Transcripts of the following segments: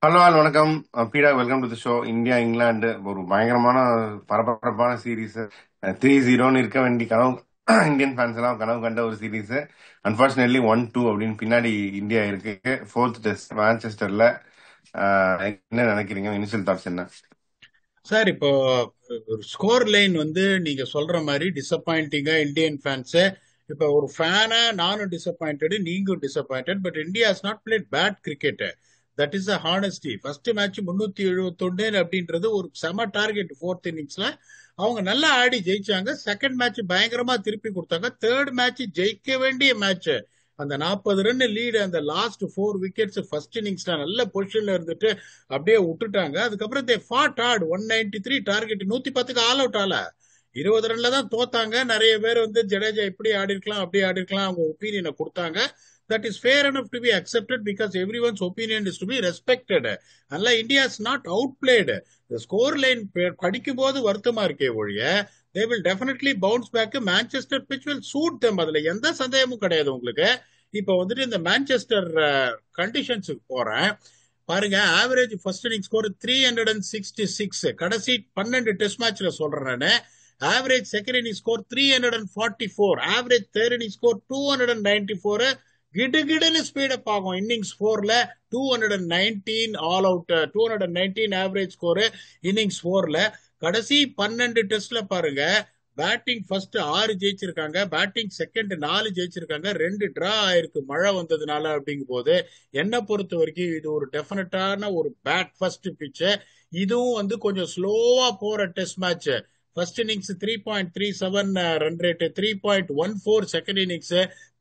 Hello all வணக்கம். பீடா, welcome to the show. India England ஒரு பயங்கரமான பரபரப்பான சீரீஸ். 3-0 இருக்க வேண்டிய கனவு இந்தியன் ஃபேன்ஸ் எல்லாம் கனவு கண்ட ஒரு சீரீஸ். அன்பார்ச்சுனேட்லி 1-2 அப்படின்னு பின்னாடி இந்தியா இருக்கு. ஃபோர்த் டெஸ்ட் மான்செஸ்டர்ல. என்ன நினைக்கிறீங்க? இனிஷியல் தாட்ஸ் என்ன? சார் இப்போ ஸ்கோர் லைன் வந்து நீங்க சொல்ற மாதிரி டிசப்பாயிண்டிங்கா இந்தியன் ஃபேன்ஸ். இப்ப ஒரு ஃபேனா நானும் டிசப்பாயிண்டட், நீங்களும் disappointed. But India has not plate bad cricket. That is a honesty. First match 371 அப்படின்றது ஒரு செம டார்கெட். ஃபோர்த் இன்னிங்ஸ்ல அவங்க நல்லா ஆடி ஜெயிச்சாங்க. செகண்ட் மேட்ச் பயங்கரமா திருப்பி கொடுத்தாங்க. தேர்ட் மேட்ச் ஜெயிக்க வேண்டிய மேட்ச். அந்த 40 ரன் லீடு, அந்த லாஸ்ட் 4 விக்கெட்ஸ் ஃபர்ஸ்ட் இன்னிங்ஸ்ல நல்ல பொசிஷன்ல இருந்துட்டு அப்படியே விட்டுட்டாங்க. அதுக்கப்புறம் தே ஃபாட் ஹார்ட். 193 டார்கெட், 110க்கு ஆல் அவுட் ஆல 20 ரன்ல தான் தோத்தாங்க. நிறைய பேர் வந்து ஜடேஜா இப்படி ஆடி இருக்கலாம் அப்படி ஆடி இருக்கலாம் அவங்க ஒப்பீனியனை கொடுத்தாங்க. That is fair enough to be accepted because everyone's opinion is to be respected. அதனால India is not out played. இந்த ஸ்கோர் லைன் படிக்கும் போது வருத்தமா இருக்கே ஒழிய they will definitely bounce back. Manchester pitch will suit them, அதுல எந்த சந்தேகமும் கிடையாது உங்களுக்கு. இப்ப வந்துட்டு இந்த மான்செஸ்டர் கண்டிஷன்ஸுக்கு போறேன் பாருங்க. Average first inning score 366. கடைசி 12 டெஸ்ட் மேட்ச்ல சொல்றேன் நானு. Average second inning score 344. Average third inning score 294. கிடுகிடுன்னு ஸ்பீடப் ஆகும் இன்னிங்ஸ் 4ல. 219 all out, 219 average score innings 4ல. கடைசி 12 டெஸ்ட்ல பாருங்க, பேட்டிங் ஃபர்ஸ்ட் 6 ஜெயிச்சிருக்காங்க, பேட்டிங் செகண்ட் 4 ஜெயிச்சிருக்காங்க, 2 டிரா ஆயிருக்கு மழை வந்ததுனால. அப்படிங்கும் போது என்ன பொறுத்த வரைக்கும் இது ஒரு டெஃபினட்டான ஒரு பேட் ஃபர்ஸ்ட் பிட்ச். இதுவும் வந்து கொஞ்சம் ஸ்லோவா போற test match. First innings 3.37 run rate, 3.14 second innings,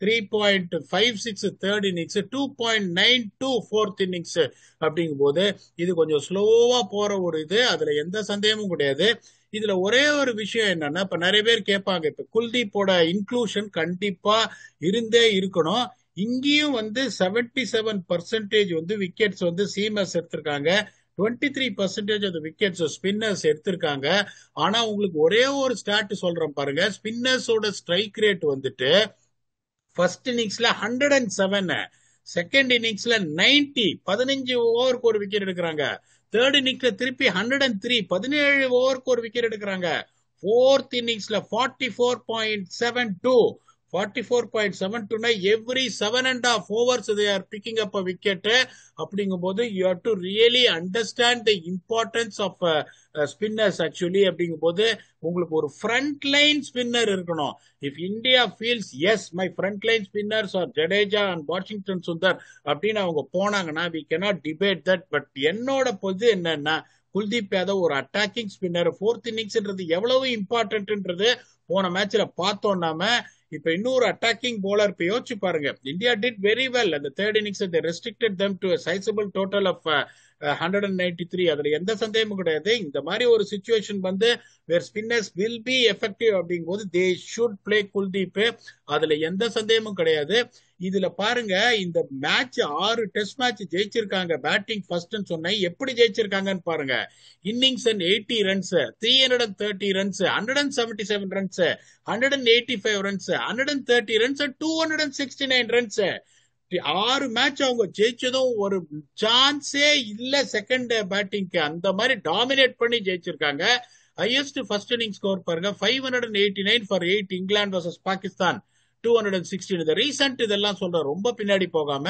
3.56 third innings, 2.92 fourth innings. அப்படிங்கும் போது இது கொஞ்சம் ஸ்லோவா போற ஒரு இது, அதுல எந்த சந்தேகமும் கிடையாது. இதுல ஒரே ஒரு விஷயம் என்னன்னா, இப்ப நிறைய பேர் கேட்பாங்க, இப்ப குல்தீப்போட இன்க்ளூஷன் கண்டிப்பா இருந்தே இருக்கணும். இங்கேயும் வந்து 77% வந்து விக்கெட்ஸ் வந்து சீமர்ஸ் எடுத்திருக்காங்க, 23% அந்த விக்கெட்ஸ் ஸ்பின்னர்ஸ் எடுத்திருக்காங்க. ஆனா உங்களுக்கு ஒரே ஒரு ஸ்டாட் சொல்றேன் பாருங்க. ஸ்பின்னர்ஸோட ஸ்ட்ரைக் ரேட் வந்துட்டு ஃபர்ஸ்ட் இன்னிங்ஸ்ல 107, செகண்ட் இன்னிங்ஸ்ல 90, 15 ஓவருக்கு ஒரு விக்கெட் எடுக்கிறாங்க. தேர்ட் இன்னிங்ஸ்ல திருப்பி 103, 17 ஓவருக்கு ஒரு விக்கெட் எடுக்கிறாங்க. ஃபோர்த் இன்னிங்ஸ்ல 44.72, 44.72னா every 7.5 overs they are picking up a wicket. அப்படிங்கும் போது you have to really understand the importance of spinners actually. அப்படிங்கும் போது உங்களுக்கு ஒரு ஃப்ரண்ட் லைன் ஸ்பின்னர் இருக்கணும். If India feels as my front line spinners are Jadeja and Washington Sundar அப்படின்னு அவங்க போனாங்கன்னா we cannot debate that. But என்னோட பொது என்னன்னா, குல்தீப் யாதவ் ஒரு அட்டாக்கிங் ஸ்பின்னர். ஃபோர்த் இன்னிங்ஸ்ன்றது எவ்வளவு இம்பார்ட்டன்ட்ன்றது போன மேட்ச்ல பார்த்தோம் நாம. இப்ப இன்னொரு அட்டாக்கிங் போலர் இப்ப யோசிச்சு பாருங்க. India did very well. அந்த third innings they restricted them to a sizable total of 193. அதுல எந்த சந்தேகமும் கிடையாது. இந்த மாதிரி ஒரு சிச்சுவேஷன் வந்து வேர் ஸ்பின்னர்ஸ் வில் பி எஃபெக்டிவ் அப்படிங்கும் போது தே ஷுட் பிளே குல்தீப். அதுல எந்த சந்தேகமும் கிடையாது. இதுல பாருங்க, இந்த மேட்ச் 6 டெஸ்ட் மேட்ச் ஜெயிச்சிருக்காங்க பேட்டிங் ஃபர்ஸ்ட் சொன்னேன். எப்படி ஜெயிச்சிருக்காங்கன்னு பாருங்க. Innings and 80 runs, 330 runs, 177 runs, 185 runs, 130 runs, 269 runs. 6 match அவங்க ஜெயிச்சதும் ஒரு சான்ஸே இல்ல செகண்ட் பேட்டிங்க்கு. அந்த மாதிரி டாமினேட் பண்ணி ஜெயிச்சிருக்காங்க. ஹையஸ்ட் ஃபர்ஸ்ட் இன்னிங் ஸ்கோர் பாருங்க, 589 ஃபார் 8 இங்கிலாந்து வர்சஸ் பாகிஸ்தான், 216. இந்த ரீசெண்ட் இதெல்லாம் சொல்றேன், ரொம்ப பின்னாடி போகாம.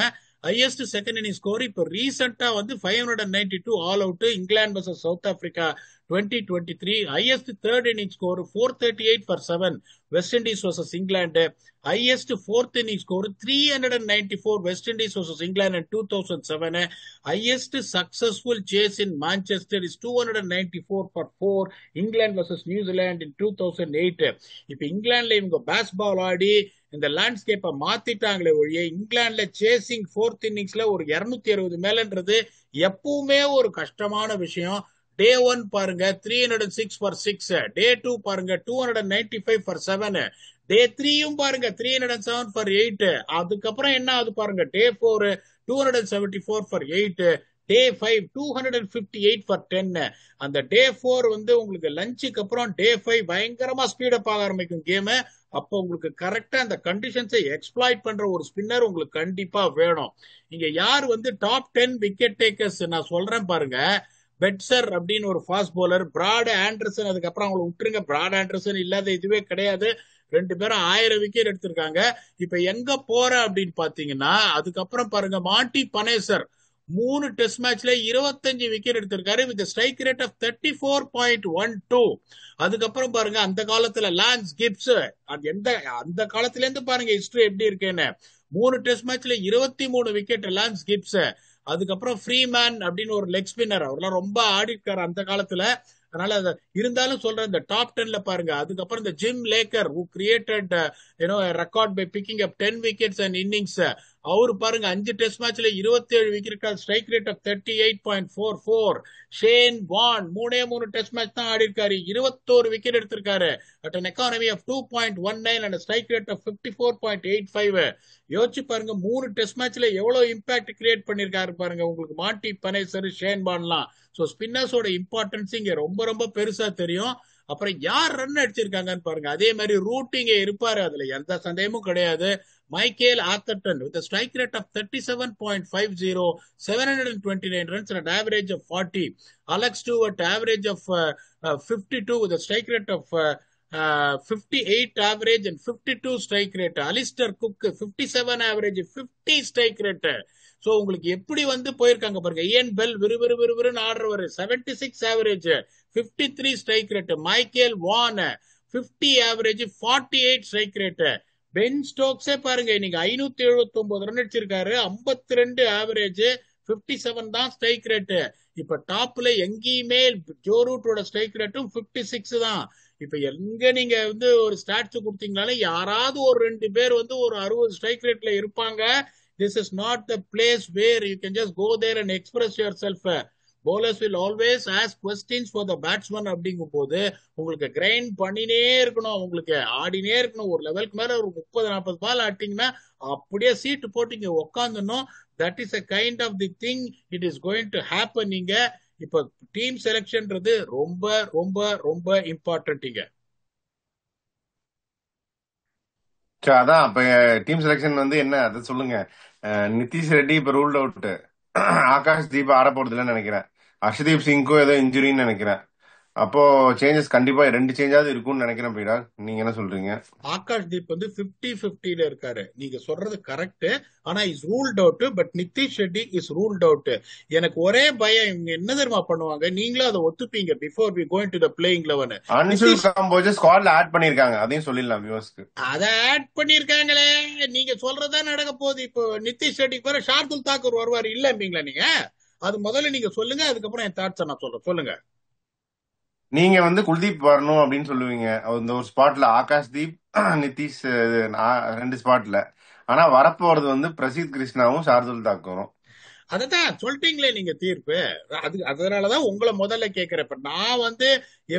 ஹையஸ்ட் செகண்ட் இன்னிங் ஸ்கோர் இப்ப ரீசெண்டா வந்து 592 all out England versus south Africa 2023. Highest third inning score 438 for 7 west Indies versus England. Highest fourth inning score 394 west Indies versus England in 2007. Highest successful chase in Manchester is 294 for 4 England versus New Zealand in 2008. இப்ப இங்கிலாந்துல இவங்க baseball ஆடி இந்த லேண்ட்ஸ்கேப்பை மாத்திட்டாங்களே ஒழிய இங்கிலாந்துல chasing fourth இன்னிங்ஸ்ல ஒரு 260 மேலன்றது எப்பவுமே ஒரு கஷ்டமான விஷயம். டே 1 பாருங்க 306 ஃபார் 6, டே 2 பாருங்க 295 ஃபார் 7, டே 3யும் பாருங்க 307 ஃபார் 8. அதுக்கப்புறம் என்ன ஆகுது பாருங்க, டே 4 274 ஃபார் 8, டே 5 258 ஃபார் 10. அந்த டே 4 வந்து உங்களுக்கு லஞ்சுக்கு அப்புறம் டே 5 பயங்கரமா ஸ்பீடப் ஆக ஆரம்பிக்கும் கேம். அப்போ உங்களுக்கு கரெக்டா அந்த கண்டிஷன்ஸை எக்ஸ்ப்ளாய்ட் பண்ற ஒரு ஸ்பின்னர் உங்களுக்கு கண்டிப்பா வேணும். இங்க யார் வந்து டாப் 10 விக்கெட் டேக்கர்ஸ் நான் சொல்றேன் பாருங்க. பெட்சர் அப்படின்னு ஒரு ஃபாஸ்ட் bowler, பிராட் ஆண்டர்சன், அதுக்கப்புறம் அவங்களை விட்டுருங்க, பிராட் ஆண்டர்சன் இல்லாத இதுவே கிடையாது. ரெண்டு பேரும் 1000 விக்கெட் எடுத்திருக்காங்க. இப்ப எங்க போற அப்படின்னு பாத்தீங்கன்னா, அதுக்கப்புறம் பாருங்க மாண்டி பனேசர் 3 டெஸ்ட் மேட்ச்ல 25 விக்கெட் எடுத்திருக்காரு வித் ஸ்ட்ரைக் ரேட் ஆஃப் 34.12. அதுக்கப்புறம் பாருங்க அந்த காலத்துல லான்ஸ் கிப்ஸ், அந்த காலத்துல இருந்து பாருங்க ஹிஸ்டரி எப்படி இருக்குன்னு. 3 டெஸ்ட் மேட்ச்ல 23 விக்கெட் லான்ஸ் கிப்ஸ். அதுக்கப்புறம் ஃப்ரீமேன் அப்படின்னு ஒரு லெக் ஸ்பின்னர், அவர்லாம் ரொம்ப ஆடி இருக்காரு அந்த காலத்துல. அதனால இருந்தாலும் சொல்றேன் இந்த டாப் 10ல பாருங்க. அதுக்கப்புறம் இந்த Jim Laker who created record by picking up 10 wickets and innings. அவரு பாருங்க 5 டெஸ்ட் மேட்ச்ல 27 wicket, strike rate of 38.44. Shane Warne 3 test match தான் ஆடி இருக்காரு, 21 விக்கெட் எடுத்திருக்காரு at an economy of 2.19 and a strike rate of 54.85. யோசிச்சு பாருங்க 3 டெஸ்ட் மேட்ச்ல எவ்வளவு இம்பாக்ட் கிரியேட் பண்ணிருக்காரு பாருங்க உங்களுக்கு மாண்டி பனேசர், ஷேன் வான்லாம். சோ ஸ்பின்னர்ஸோட இம்பார்ட்டன்ஸ் இங்க ரொம்ப ரொம்ப பெருசா தெரியும். அப்புறம் யார் ரன் அடிச்சிருக்காங்கன்னு பாருங்க. அதே மாதிரி ரூட்டிங்க இருப்பாரு, அதுல எந்த சந்தேகமும் கிடையாது. Michael Atherton with a strike rate of 37.50, 729 runs and an average of 40. Alex Stewart average of 52 with a strike rate of 58 average and 52 strike rate. Alistair Cook 57 average, 50 strike rate. So உங்களுக்கு எப்படி வந்து போயிருக்காங்க பாருங்க. இயன் bell விறுவிறுன்னு ஆடுறவர் 76 average, 53 strike rate. Michael வான் 50 average, 48 strike rate. Pen ஸ்டோக்ஸே பாருங்க இன்னைக்கு 579 run அடிச்சிருக்காரு, 52 average, 57 தான் ஸ்ட்ரைக் ரேட். இப்ப டாப்ல எங்கேயுமே ஜோ ரூட்டோட ஸ்ட்ரைக் ரேட்டும் 56 தான். இப்ப எங்க நீங்க வந்து ஒரு ஸ்டாட்ஸ் கொடுத்தீங்கனாலே யாராவது ஒரு 2 பேர் வந்து ஒரு 60 ஸ்ட்ரைக் ரேட்ல இருப்பாங்க. This is not the place where you can just go there and express yourself. Bowlers will always ask questions for the batsman அப்படிங்கும் போது உங்களுக்கு கிரைண்ட் பண்ணினே இருக்கணும், உங்களுக்கு ஆடினே இருக்கணும். ஒரு லெவலுக்கு மேல ஒரு 30-40 பால் ஆட்டிங்கன்னா அப்படியே சீட்டு போட்டு இங்க உக்காந்துடணும். That is a kind of the thing it is going to happen. இங்க இப்ப டீம் செலக்ஷன்ன்றது ரொம்ப ரொம்ப ரொம்ப இம்பார்ட்டன்ட் இங்க. அதான் அப்ப டீம் செலக்ஷன் வந்து என்ன அதை சொல்லுங்க. நிதிஷ் ரெட்டி இப்ப ரூல்ட் அவுட், ஆகாஷ் தீப் ஆட போறது இல்லைன்னு நினைக்கிறேன். ஹர்ஷதீப் சிங்க்கும் ஏதோ இன்ஜுரின்னு நினைக்கிறேன். அப்போ சேஞ்சஸ் கண்டிப்பா 2 சேஞ்சாவது இருக்கும்னு நினைக்கிறேன். பீடா நீங்க என்ன சொல்றீங்க? ஆகாஷ் தீப் வந்து 50-50ல இருக்காரு, நீங்க சொல்றது கரெக்ட். ஆனா is ruled out. But Nitish Reddy is ruled out. எனக்கு ஒரே பயம், இவங்க என்ன தெரியுமா பண்ணுவாங்க, நீங்களும் அதை ஒத்துப்பீங்க. Before we going to the playing 11, Anshul Kamboj ஸ்குவாட்ல ஆட் பண்ணிருக்காங்க, அதையும் சொல்லிடலாம் வியூவர்ஸ்க்கு. அதை ஆட் பண்ணிருக்காங்களே, நீங்க சொல்றதா நடக்க போகுது. இப்போ நிதிஷ் ரெட்டிக்கு பேரு ஷார்துல் தாக்கூர் வருவார் இல்லம்பீங்களா நீங்க? அது முதல்ல நீங்க சொல்லுங்க, அதுக்கப்புறம் என் தாட்ஸ் நான் சொல்றேன். சொல்லுங்க. நீங்க வந்து குல்தீப் வரணும் அப்படின்னு சொல்லுவீங்க இந்த ஒரு ஸ்பாட்ல, ஆகாஷ் தீப் நிதிஷ் 2 ஸ்பாட்ல. ஆனா வரப்போறது வந்து பிரசீத் கிருஷ்ணாவும் ஷார்துல் தாக்கூரும். அததான் சொல்லிட்டீங்களே நீங்க தீர்ப்பு. அதனாலதான் உங்களை முதல்ல கேட்கிறேன். இப்ப நான் வந்து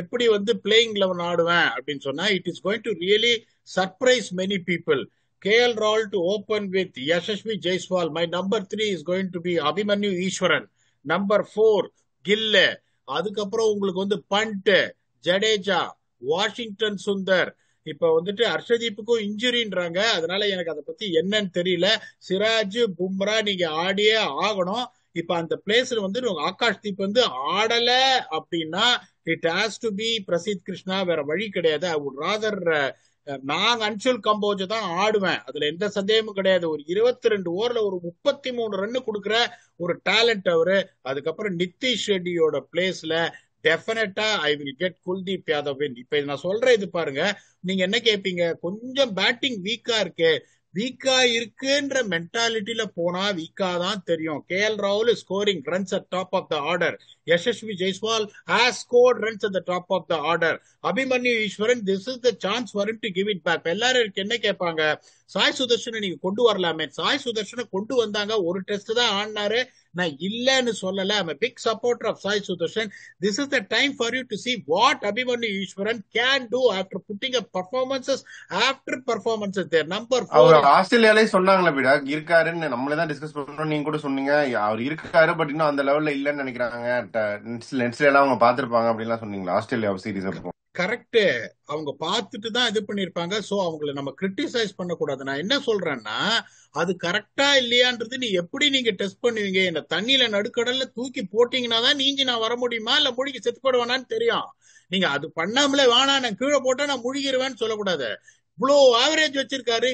எப்படி வந்து பிளேயிங் 11 ஆடுவேன் அப்படின்னு சொன்னா, it is going to really surprise many people. KL Rahul to open with Yashasvi Jaiswal. My number 3 is going to be Abhimanyu Ishwaran. Number 4 Gill. அதுக்கப்புறம் உங்களுக்கு வந்து பண்ட், ஜடேஜா, வாஷிங்டன் சுந்தர். இப்ப வந்துட்டு ஹர்ஷதீப்புக்கும் இன்ஜுரின்றாங்க, அதனால எனக்கு அதை பத்தி என்னன்னு தெரியல. சிராஜ், பும்ரா நீங்க ஆடியே ஆகணும். இப்ப அந்த பிளேஸ்ல வந்து ஆகாஷ் தீப் வந்து ஆடல அப்படின்னா it has to be Prasidh Krishna, வேற வழி கிடையாது. ஐ வுட் ராதர் நான் அன்சுல் கம்போஜ் தான் ஆடுவேன், அதுல எந்த சந்தேகமும் கிடையாது. ஒரு 22 ஓவர்ல ஒரு 33 ரன் கொடுக்குற ஒரு டேலண்ட் அவரு. அதுக்கப்புறம் நிதிஷ் ரெட்டியோட பிளேஸ்ல டெஃபினட்டா I will get Kuldeep Yadav. இப்ப நான் சொல்றேன் இது பாருங்க, நீங்க என்ன கேட்பீங்க, கொஞ்சம் பேட்டிங் வீக்கா இருக்கு. வீக்கா இருக்குன்ற மென்டாலிட்டியில போனா வீக்கா தான் தெரியும். KL Rahul is scoring runs at top of the order. Yashasvi Jaiswal has scored runs at the top of the order. Abhimanyu Ishwaran, this is the chance for him to give it back. எல்லாரும் என்ன கேட்பாங்க, சாய் சுதர்ஷனை நீங்க கொண்டு வரலாமே. சாய் சுதர்ஷனை கொண்டு வந்தாங்க, ஒரு test தான் ஆடினாரு, நான் இல்லன்னு சொல்லல. I'm a big supporter of Sai Sudarshan. This is the time for you to see what Abhimanyu Ishwaran can do after putting up performances after performances there. Number 4, அவர் ஆஸ்திரேலியாலே சொன்னாங்களே பீடா இருக்காருன்னு, நம்மளே தான் டிஸ்கஸ் பண்றோம். நீங்க கூட சொன்னீங்க அவர் இருக்காரு, பட் இன்னும் அந்த லெவல்ல இல்லன்னு நினைக்கிறாங்க. நெட்ஸ்ல எல்லாம் அவங்க பாத்துருப்பாங்க அப்படின்லாம் சொன்னீங்களா ஆஸ்திரேலியா சீரீஸ் அப்போ? கரெக்ட். அவங்க பார்த்துட்டு தான் இது பண்ணிருப்பாங்க. சோ அவங்கள நம்ம கிரிட்டிசைஸ் பண்ணக்கூடாது. நான் என்ன சொல்றேன்னா, அது கரெக்டா இல்லையான்றது நீ எப்படி நீங்க டெஸ்ட் பண்ணுவீங்க? என்ன தண்ணியில நடுக்கடல்ல தூக்கி போட்டீங்கன்னா தான் நீஞ்சி நான் வர முடியுமா, இல்ல முழுகி செத்து போடுவானான்னு தெரியும். நீங்க அது பண்ணாமலே வேணா நான் கீழே போட்டா நான் முழுகிருவேன்னு சொல்லக்கூடாது. இவ்வளோ ஆவரேஜ் வச்சிருக்காரு.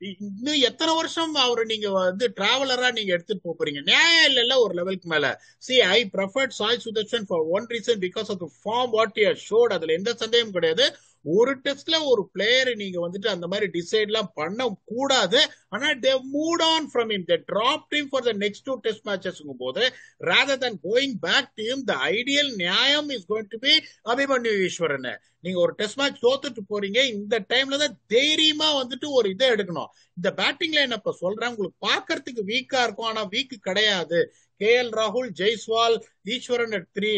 இன்னும் எத்தனை வருஷம் அவரை நீங்க வந்து டிராவலரா நீங்க எடுத்துட்டு போறீங்க? நியாயம் இல்ல ஒரு லெவலுக்கு மேல. See, I preferred Sai Sudarshan for one reason, because of the form what he has showed. அதுல எந்த சந்தேகமும் கிடையாது. ஒரு டெஸ்ட்ல ஒரு பிளேயர் நீங்க வந்துட்டு அந்த மாதிரி டிசைட் எல்லாம் பண்ண கூடாது. ஆனா they moved on from him. They dropped him for the next two test matches போது, rather than going back to him, the ideal நியாயம் is going to be Abhimanyu ஈஸ்வரன். நீங்க ஒரு டெஸ்ட் மேட்ச் தோத்துட்டு போறீங்க, இந்த டைம்ல தான் தைரியமா வந்துட்டு ஒரு இதை எடுக்கணும். இந்த பேட்டிங்ல என்ன இப்ப சொல்றேன், உங்களுக்கு பாக்குறதுக்கு வீக்கா இருக்கும், ஆனா வீக் கிடையாது. கேஎல் ராகுல், Jaiswal, Easwaran at 3,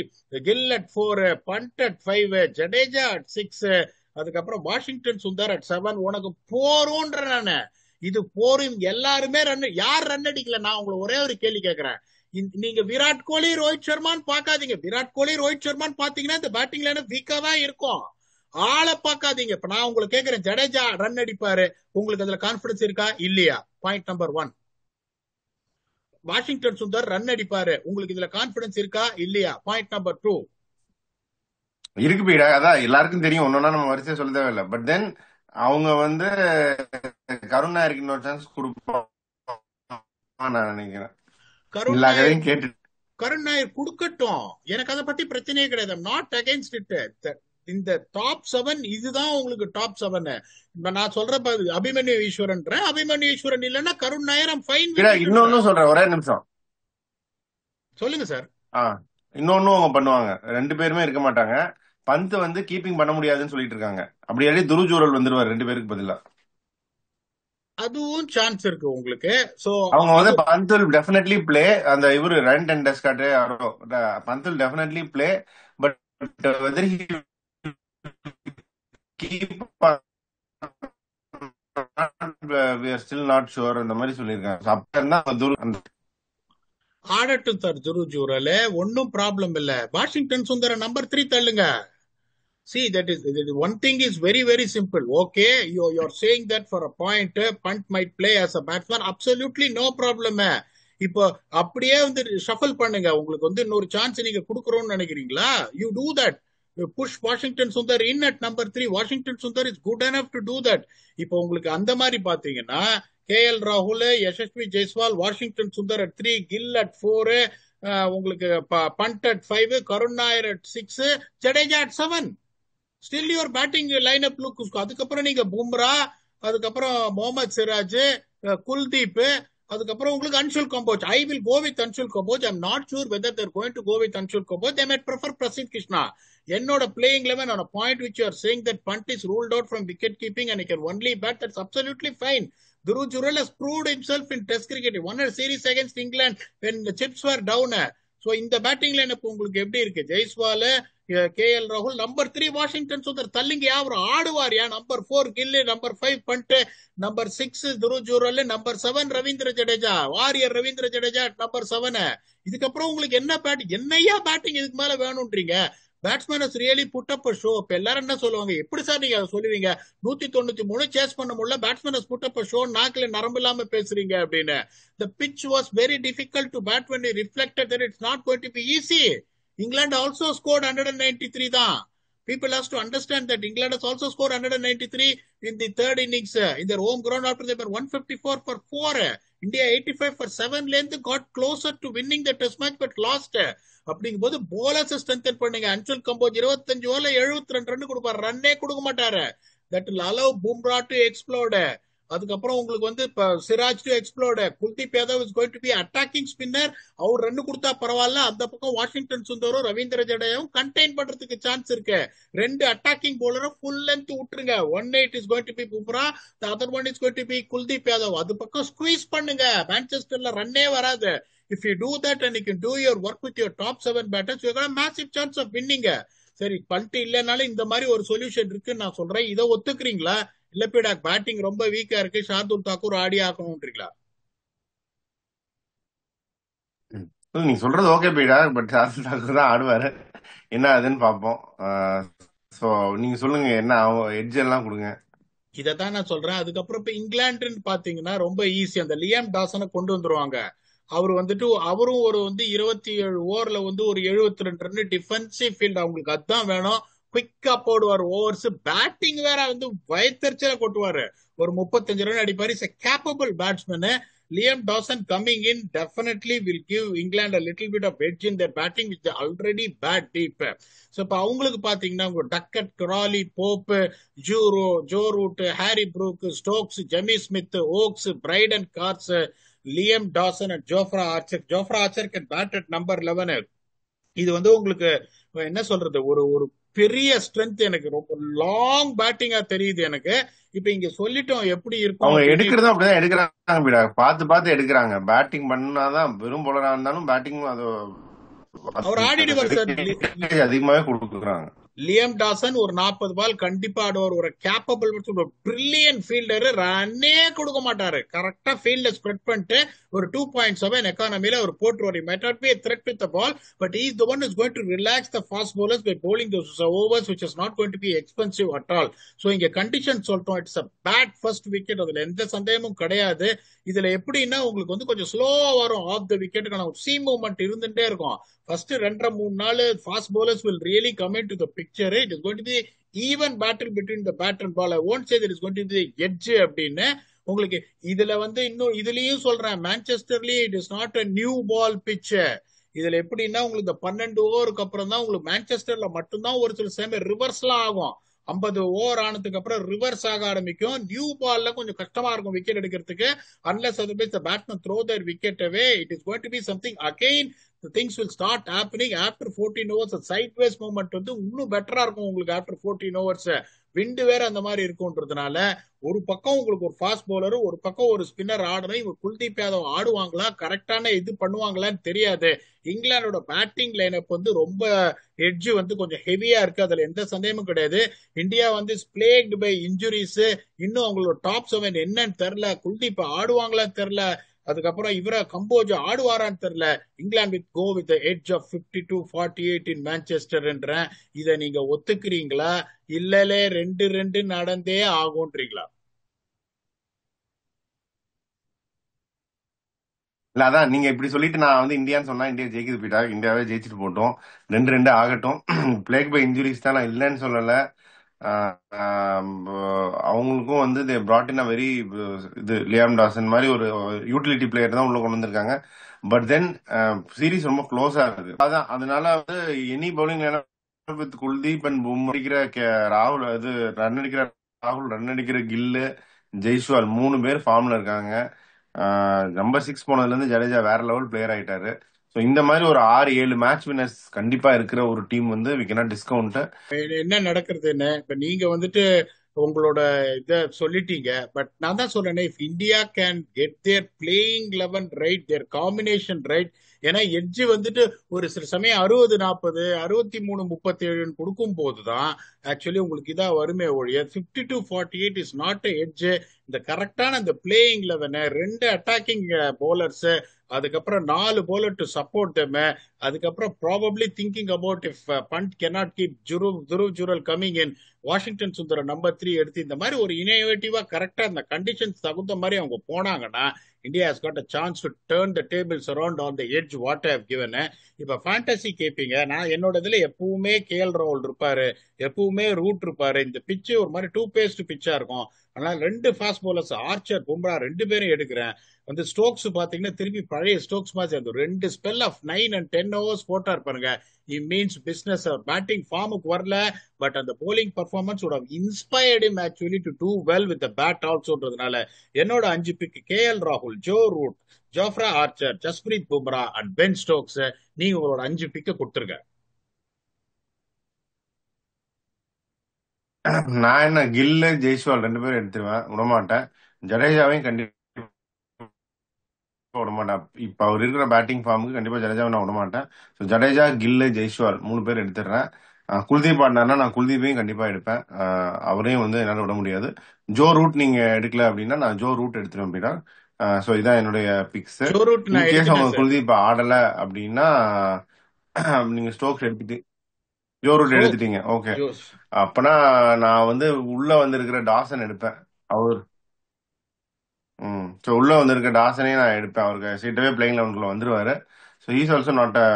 Gill at 4, Pant at 5, Jadeja at 6, அதுக்கப்புறம் வாஷிங்டன் சுந்தர் at 7. உனக்கு போரும்ன்ற நானு. இது போரும். எல்லாருமே ரன். யார் ரன் அடிக்கல? நான் உங்களை ஒரே ஒரு கேள்வி கேட்கிறேன். நீங்க விராட் கோலி, ரோஹித் சர்மான்னு பாக்காதீங்க. விராட் கோலி, ரோஹித் சர்மான்னு பாத்தீங்கன்னா இந்த பேட்டிங் லைன் வீக்கா தான் இருக்கும். ஆளை பாக்காதீங்க. இப்ப நான் உங்களுக்கு கேட்கிறேன், ஜடேஜா ரன் அடிப்பாரு, உங்களுக்கு அதுல கான்பிடன்ஸ் இருக்கா இல்லையா? Point number 1. Washington Sundar run அடிப்பாரு, உங்களுக்கு இதுல கான்பிடன்ஸ் இருக்கா இல்லையா? Point number 2. இருக்கு பீடா, அதான் எல்லாருக்கும் தெரியும். ஒன்னொன்னா நம்ம வரிசையா சொல்ல தேவையில்லை. பட் தென் அவங்க வந்து கருண் நாயருக்கு இன்னொரு சான்ஸ் கொடுப்பான் நான் நினைக்கிறேன். கருண் எல்லா நாயர் கதையும் கேட்டு கருண் நாயர் கொடுக்கட்டும், எனக்கு அதை பத்தி பிரச்சனையே கிடையாது. Not against it. இந்த டாப் 7 இதுதான் உங்களுக்கு டாப் 7. நான் சொல்ற அபிமன்யு ஈஸ்வரன். அபிமன்யு ஈஸ்வரன் இல்லைன்னா கருண் நாயர் ஃபைன். இன்னொன்னு சொல்றேன், ஒரே நிமிஷம். சொல்லுங்க சார். இன்னொன்னும் அவங்க பண்ணுவாங்க, ரெண்டு பேருமே இருக்க மாட்டாங்க. பந்த் வந்து கீப்பிங் பண்ண முடியாதுன்னு சொல்லிட்டு இருக்காங்க. அப்படி இல்லாட்டி துருவ் ஜூரல் வந்துருவாரு ரெண்டு பேருக்கு பதிலா. அதுவும் சான்ஸ் இருக்கு உங்களுக்கு. சோ அவங்க வந்து பந்த் will definitely play. அந்த இவரு ரன் அண்ட் டெஸ்கார்ட் யாரோ, Pant will definitely play, but whether he keep we are still not sure அந்த மாதிரி சொல்லியிருக்காங்க. அப்ப இருந்தா ஆடட்டும் சார் துருவ் ஜூரல், ஒன்னும் ப்ராப்ளம் இல்ல. வாஷிங்டன் சுந்தர நம்பர் 3 தள்ளுங்க. See, that is one thing is very very simple. Okay, you're saying that for a point, punt might play as a batsman. Absolutely no problem. இப்போ அப்படியே வந்து ஷஃபிள் பண்ணுங்க. உங்களுக்கு வந்து இன்னொரு சான்ஸ் நீங்க கொடுக்கறோம்னு நினைக்கிறீங்களா? You do that. You push Washington Sundar in at number 3. Washington Sundar is good enough to do that. இப்போ உங்களுக்கு அந்த மாதிரி பாத்தீங்கன்னா கேஎல் ராகுல், Yashasvi Jaiswal, Washington Sundar at 3, Gill at 4, உங்களுக்கு Pant at 5, Karun Nair at 6, Jadeja at 7. Still your batting line up look. அதுக்கப்புறம் நீங்க பும்ரா, அதுக்கப்புறம் முகமது சிராஜ், குல்தீப், அதுக்கப்புறம் உங்களுக்கு Anshul Kamboj. I will go with Anshul Kamboj. I'm not sure whether they're going to go with Anshul Kamboj. I might prefer Prasidh Krishna. என்னோட playing eleven on a point which you are saying that punt is ruled out from wicket keeping and he can only bat, that's absolutely fine. Dhruv Jurel has proved himself in test cricket. He won a series against England when the chips were down. So இந்த batting line உங்களுக்கு எப்படி இருக்கு? Jaiswal, KL ராகுல், number 3 Washington Sundar தள்ளுங்க. யாரும் ஆடுவாரியா? Number 4 Gill, number 5 Pant, number 6 Dhruv Jurel, number 7 Ravindra Jadeja, warrior Ravindra Jadeja number 7. இதுக்கப்புறம் உங்களுக்கு என்ன பேட்டிங், என்னையா பேட்டிங் இதுக்கு மேல வேணும்ன்றீங்க? Batsman has really put up a show. இப்ப எல்லாரும் என்ன சொல்லுவாங்க, எப்படி சார் நீங்க அதை சொல்லுவீங்க? 193 சேஸ் பண்ண முடியல, batsman has put up a show, நாக்குல நரம்பு இல்லாம பேசுறீங்க அப்படின்னு. The pitch was very difficult to bat when he reflected that it's not going to be easy. England also scored 193 தான். People has to understand that England has also scored 193 in the third innings in their home ground after they were 154 for 4. India 85 for 7 length got closer to winning the test match but lost. அப்படிங்கும் போது bowlers strengthen பண்ணுங்க. அன்ஷுல் கம்போஜ் 25 ஓவர்ல 72 run கொடுப்பாரு, ரன்னே கொடுக்க மாட்டாரு. That will allow Bumrah to explode. அதுக்கப்புறம் உங்களுக்கு வந்து Siraj to explode. Kuldeep Yadav is going to be attacking spinner. அவர் ரன் கொடுத்தா பரவாயில்ல. அந்த பக்கம் வாஷிங்டன் சுந்தரும் ரவீந்திர ஜடேஜாவும் கண்டெயின் பண்றதுக்கு சான்ஸ் இருக்கு. ரெண்டு அட்டாக்கிங் போலரும் ஃபுல் லென்த் விட்டுருங்க. 1-8 is going to be Bumrah, the other one is going to be Kuldeep Yadav. அது பக்கம் ஸ்குவீஸ் பண்ணுங்க. மான்செஸ்டர்ல ரன்னே வராது. If you do that and you can do your work with your top 7 batters, you got a massive chance of winning. சரி, பல்ட் இல்லைனாலும் இந்த மாதிரி ஒரு solution இருக்குன்னு நான் சொல்றேன். இதை ஒத்துக்கிறீங்களா? இல்ல பீடாக் பேட்டிங் ரொம்ப வீக்கா இருக்கு, ஷார்துல் தாக்கூர் ஆடி ஆக்கணும்ன்றீங்களா? நீங்க சொல்றது okay beeda, but Shardul Thakur தான் ஆடுவாரு. என்ன ஆகுதுன்னு பார்ப்போம். சோ நீங்க சொல்லுங்க, என்ன எட்ஜ் எல்லாம் கொடுங்க. இதைத்தான் நான் சொல்றேன். அதுக்கப்புறம் இப்ப இங்கிலாந்துன்னு பாத்தீங்கன்னா ரொம்ப ஈஸி. அந்த லியாம் டாசனை கொண்டு வந்துருவாங்க. அவர் வந்துட்டு அவரும் ஒரு 27 ஓவர்ல ஒரு 72 ரன் டிஃபென்சிவ் ஃபீல்ட், அவங்களுக்கு அதான் வேணும். குவிக்கா போடுவார் ஓவர்ஸ். பேட்டிங் வேற வயத்தறிச்சல கொட்டுவாரு. ஒரு 35 ரன் அடிப்பாரு. Is capable batsman. Liam Dawson coming in definitely will give England a little bit of edge in their batting which they already bat deep. So இப்போ அவங்களுக்கு பாத்தீங்கன்னா உங்க Duckett, Crawley, Pope, Joe Root, Harry Brook, Stokes, Jamie Smith, Woakes, Brydon Carse, Liam Dawson and Jofra Archer. Jofra Archer can bat at number 11. இது உங்களுக்கு என்ன சொல்றது, ஒரு ஒரு பெரிய ஸ்ட்ரென்த். எனக்கு ரொம்ப லாங் பேட்டிங்கா தெரியுது எனக்கு. இப்ப இங்க சொல்லிட்டோம் எப்படி இருக்கும் அவங்க அப்படின்னு. எடுக்கிறதும் அப்படிதான் எடுக்கிறாங்க பீடா. பார்த்து பார்த்து எடுக்கிறாங்க. பேட்டிங் பண்ணாதான், வெறும் bowler ஆ இருந்தாலும் பேட்டிங் அது அவர் ஆடிடுவார் சார். அதிகமாவே கொடுக்குறாங்க. லியம் டாசன் ஒரு 40 பால் கண்டிப்பா ஆடுவார். ஒரு கேப்பபிள், ஒரு பிரில்லியன் ஃபீல்டர். ரன்னே கொடுக்க மாட்டாரு. கரெக்டா ஃபீல்ட ஸ்ப்ரெட் பண்ணிட்டு ஒரு 2.7 எக்கானமில அவர் போட்டுருவார். He might not be a threat with the ball, but he is the one who is going to relax the fast bowlers by bowling those overs, which is not going to be expensive at all. So இங்க condition சொல்லிட்டோம். It's a bad first wicket. அதுல எந்த சந்தேகமும் கிடையாது. இதுல எப்படின்னா உங்களுக்கு கொஞ்சம் ஸ்லோவா வரும் ஆஃப் த விக்கெட்டுக்கான சீம் மூவ்மெண்ட் இருந்துட்டே இருக்கும். ஃபர்ஸ்ட் 2.5-3 நாள் fast bowlers will really come into the picture. It is going to be even battle between the bat and ball. I won't say that it is going to be the edge அப்படின்னு. உங்களுக்கு இதுல இன்னும் இதுலயும் சொல்றேன், மான்செஸ்டர்லயே it is not a new ball pitch. இதுல எப்படின்னா உங்களுக்கு இந்த 12 ஓவருக்கு அப்புறம் தான் உங்களுக்கு மான்செஸ்டர்ல மட்டும்தான் ஒரு சில சமயம் ரிவர்ஸ்லாம் ஆகும். 50 ஓவர் ஆனதுக்கு அப்புறம் ரிவர்ஸ் ஆக ஆரம்பிக்கும். நியூ பால்ல கொஞ்சம் கஷ்டமா இருக்கும் விக்கெட் எடுக்கிறதுக்கு. unless otherwise the batsman throw their wicket away, it is going to be something again. The things will start happening after 14 overs. sideways movement இன்னும் பெட்டரா இருக்கும் உங்களுக்கு after 14 overs. விண்டு வேற அந்த மாதிரி இருக்கும்ன்றதுனால ஒரு பக்கம் உங்களுக்கு ஒரு ஃபாஸ்ட் பவுலர், ஒரு பக்கம் ஒரு ஸ்பின்னர் ஆடணும். இவங்க குல்தீப் யாதவ் ஆடுவாங்களா, கரெக்டான இது பண்ணுவாங்களான்னு தெரியாது. இங்கிலாந்தோட பேட்டிங் லைனப் ரொம்ப எட்ஜ் கொஞ்சம் ஹெவியா இருக்கு. அதுல எந்த சந்தேகமும் கிடையாது. India plagued by injuries. இன்னும் அவங்களோட டாப் 7 என்னன்னு தெரியல. குல்தீப் ஆடுவாங்களான்னு தெரியல. அதுக்கப்புறம் இவர கம்போஜ் ஆடுவாரான்னு தெரியல. இங்கிலாந்து with go with edge of 52-48 in Manchester என்ற. இதை நீங்க ஒத்துக்கிறீங்களா, இல்லலே 2-2 நடந்தே ஆகும்ன்றீங்களா? இல்ல, அதான் நீங்க இப்படி சொல்லிட்டு நான் இந்தியான்னு சொன்னா இந்தியா ஜெயிக்குது போயிட்டா. இந்தியாவே ஜெயிச்சுட்டு போட்டோம். 2-2 ஆகட்டும். பிளேக் பை இன்ஜுரிஸ் தான், நான் இல்லைன்னு சொல்லல. அவங்களுக்கும் தே brought in a வெரி இது லியாம் டாசன் மாதிரி ஒரு யூட்டிலிட்டி பிளேயர் தான் உள்ள கொண்டு வந்திருக்காங்க. பட் தென் சீரீஸ் ரொம்ப க்ளோஸா இருக்கு. அதான் அதனால any bowling with Kuldeep and Bumrah அடிக்கிற ராகுல், ரன் அடிக்கிற ராகுல், ரன் அடிக்கிற கில்லு, ஜெய்ஸ்வால் 3 பேர் ஃபார்ம்ல இருக்காங்க. நம்பர் 6 போனதுல இருந்து ஜடேஜா வேற லெவல் பிளேயர் ஆயிட்டாரு. ஸோ இந்த மாதிரி ஒரு 6-7 மேட்ச் வினர்ஸ் கண்டிப்பா இருக்கிற ஒரு டீம் வி கேனாட் டிஸ்கவுண்ட். என்ன நடக்கிறதுன்னு இப்ப நீங்க உங்களோட இத சொல்லிட்டீங்க. பட் நான் தான் சொல்றேன், if India can get their playing 11 right, their combination right. ஏன்னா எட்ஜ் ஒரு சில சமயம் 60-40, 63-37 கொடுக்கும் போதுதான் ஆக்சுவலி உங்களுக்கு இதா வருமே ஒழிய 52-48 இஸ் நாட் எட்ஜ். இந்த கரெக்டான இந்த பிளேயிங் 11, 2 அட்டாக்கிங் பவுலர்ஸ், அதுக்கப்புறம் 4 bowler டு சப்போர்ட் them, அதுக்கப்புறம் probably thinking about if Pant cannot keep Dhruv Jurel coming in, Washington சுந்தர நம்பர் 3 எடுத்து இந்த மாதிரி ஒரு இனோவேட்டிவா கரெக்டா இந்த கண்டிஷன்ஸ் தகுந்த மாதிரி அவங்க போனாங்கன்னா India has got a chance to turn the tables around on the edge what I have given. இப்ப ஃபேண்டசி கேப்பீங்க, நான் என்னோட இதுல எப்பவுமே கேஎல் ராகுல் இருப்பாரு, எப்பவுமே ரூட் இருப்பாரு. இந்த பிச்சு ஒரு மாதிரி 2 பேஸ்ட் பிச்சா இருக்கும். அதனால 2 ஃபாஸ்ட் பவுலர்ஸ் ஆர்ச்சர், பும்ரா 2 பேரும் எடுக்கிறேன். ஸ்டோக்ஸ் பாத்தீங்கன்னா திருப்பி பழைய ஸ்டோக்ஸ் மாதிரி 2 ஸ்பெல் ஆஃப் 9 and 10 ஓவர்ஸ் போட்டா இருப்பாருங்க. he means business. பேட்டிங் ஃபார்முக்கு வரல, பட் அந்த bowling performance would have inspired him actually to do well with the bat alsoன்றதுனால என்னோட 5 பிக் கேஎல் ராகுல், Joe Root, Jofra Archer, Jasprit Bumrah and Ben Stokes. நீங்க உங்களோட 5 பிக்க கொடுத்துருங்க. நான் என்ன கில்லு, ஜெய்ஸ்வால் 2 பேரும் எடுத்துருவேன், விடமாட்டேன். ஜடேஜாவையும் கண்டிப்பா விடமாட்டேன். இப்ப அவர் இருக்கிற பேட்டிங் ஃபார்முக்கு கண்டிப்பா ஜடேஜாவை நான் விடமாட்டேன். ஸோ ஜடேஜா, கில்லு, ஜெய்ஸ்வால் 3 பேர் எடுத்துடுறேன். குல்தீப் ஆடினார்னா நான் குல்தீப்பையும் கண்டிப்பா எடுப்பேன். அவரையும் என்னால விட முடியாது. ஜோ ரூட் நீங்க எடுக்கல அப்படின்னா நான் ஜோ ரூட் எடுத்துருவேன் அப்படின்னா. ஸோ இதான் என்னுடைய பிக்ஸ். ஜோ ரூட் நான் இன்கேஸ் எடுத்துட்டேன் அவங்க சார். குல்தீப் ஆடல அப்படின்னா நீங்க ஸ்டோக்ஸ் எடுத்துட்டு ஜோ ரூட் ஸோ எடுத்துட்டீங்க, ஓகே. ஜோஸ் அப்பனா நான் வந்து உள்ள வந்திருக்கிற டாசன் எடுப்பேன். அவர் ஸோ உள்ள வந்திருக்க டாசனே நான் எடுப்பேன். அவருக்கு சீட்டவே பிளேயிங் லெவனுக்குள்ள வந்துருவாரு. So is also not a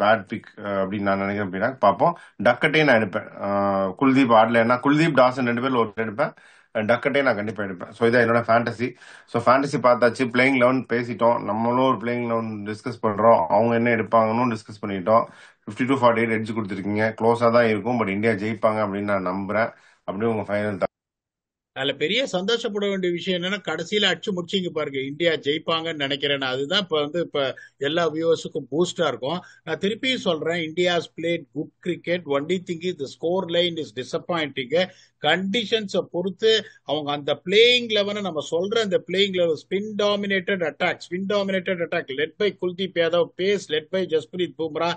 bad pick அப்படின்னு நான் நினைக்கிறேன். அப்படின்னா பார்ப்போம். டக்கட்டையும் நான் எடுப்பேன். குல்தீப் ஆடலைன்னா குல்தீப் டாசன் 2 பேர்ல ஒரு எடுப்பேன். டக்கட்டையும் நான் கண்டிப்பா எடுப்பேன். ஸோ இதான் என்னோட ஃபேண்டசி. ஸோ ஃபேண்டசி பார்த்தாச்சு, பிளேயிங் லெவன் பேசிட்டோம், நம்மளும் ஒரு பிளேயிங் லெவன் டிஸ்கஸ் பண்றோம், அவங்க என்ன எடுப்பாங்கன்னு டிஸ்கஸ் பண்ணிட்டோம். 52-48 எட்ஜ் கொடுத்துருக்கீங்க, க்ளோஸா தான் இருக்கும், பட் இந்தியா ஜெயிப்பாங்க அப்படின்னு நான் நம்புறேன். அப்படியே உங்க ஃபைனல். அதுல பெரிய சந்தோஷப்பட வேண்டிய விஷயம் என்னன்னா கடைசியில அடிச்சு முடிச்சிங்க பாருங்க, இந்தியா ஜெயிப்பாங்கன்னு நினைக்கிறேன். அதுதான் இப்ப எல்லா வியூவர்ஸுக்கும் பூஸ்டா இருக்கும். நான் திருப்பியும் சொல்றேன், India's played good cricket. Only thing is the score line is disappointing. கண்டிஷன்ஸை பொறுத்து அவங்க அந்த பிளேயிங் லெவனை நம்ம சொல்ற அந்த playing level spin dominated attack led by Kuldeep Yadav, pace led by Jasprit Bumrah.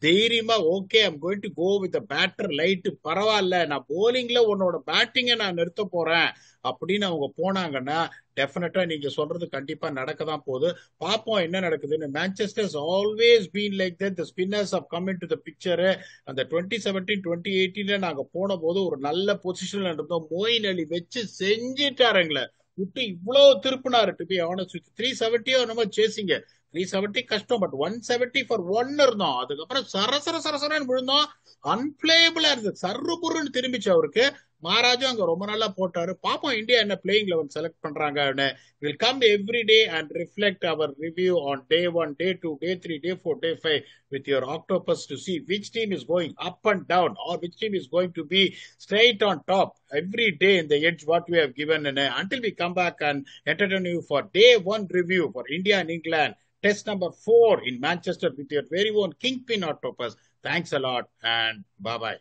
தைரியமா okay I'm going to go with batter light, பரவாயில்ல நான் போலிங்ல உன்னோட பேட்டிங்கை நான் நிறுத்த போறேன் அப்படின்னு அவங்க போனாங்கன்னா டெஃபினட்டா நீங்க சொல்றது கண்டிப்பா நடக்க தான் போகுது. பார்ப்போம் என்ன நடக்குதுன்னு. Manchester always been like that. The spinners have come into the picture. அந்த 2017-2018 நாங்க போன போது ஒரு நல்ல பொசிஷன்ல இருந்தோம். மொயின் அலி வச்சு செஞ்சிட்டாருங்களே, விட்டு இவ்வளவு திருப்பினாரு. டு பி ஆனஸ்ட் வித் 370 நம்ம சேசிங்க. 370 கஷ்டம், பட் 170 ஃபார் 1 இருந்தோம். அதுக்கப்புறம் சரசரன்னு விழுந்தோம். அன்பிளேபிளா இருந்தது. சர்ருபுருன்னு திரும்பிச்சு அவருக்கு. மகாராஜும் அங்க ரொம்ப நல்லா போட்டாரு. பாப்போம் இந்தியா என்ன பிளேயிங் லெவன் செலக்ட் பண்றாங்கன்னு. Will come every day and reflect our review on day 1, day 2, day 3, day 4, day 5 with your octopus to see which team is going up and down or which team is going to be straight on top every day in the edge what we have given. Until we come back and entertain you for day 1 review for India and England, test number 4 in Manchester with your very own Kingpin Octopus. Thanks a lot and bye bye.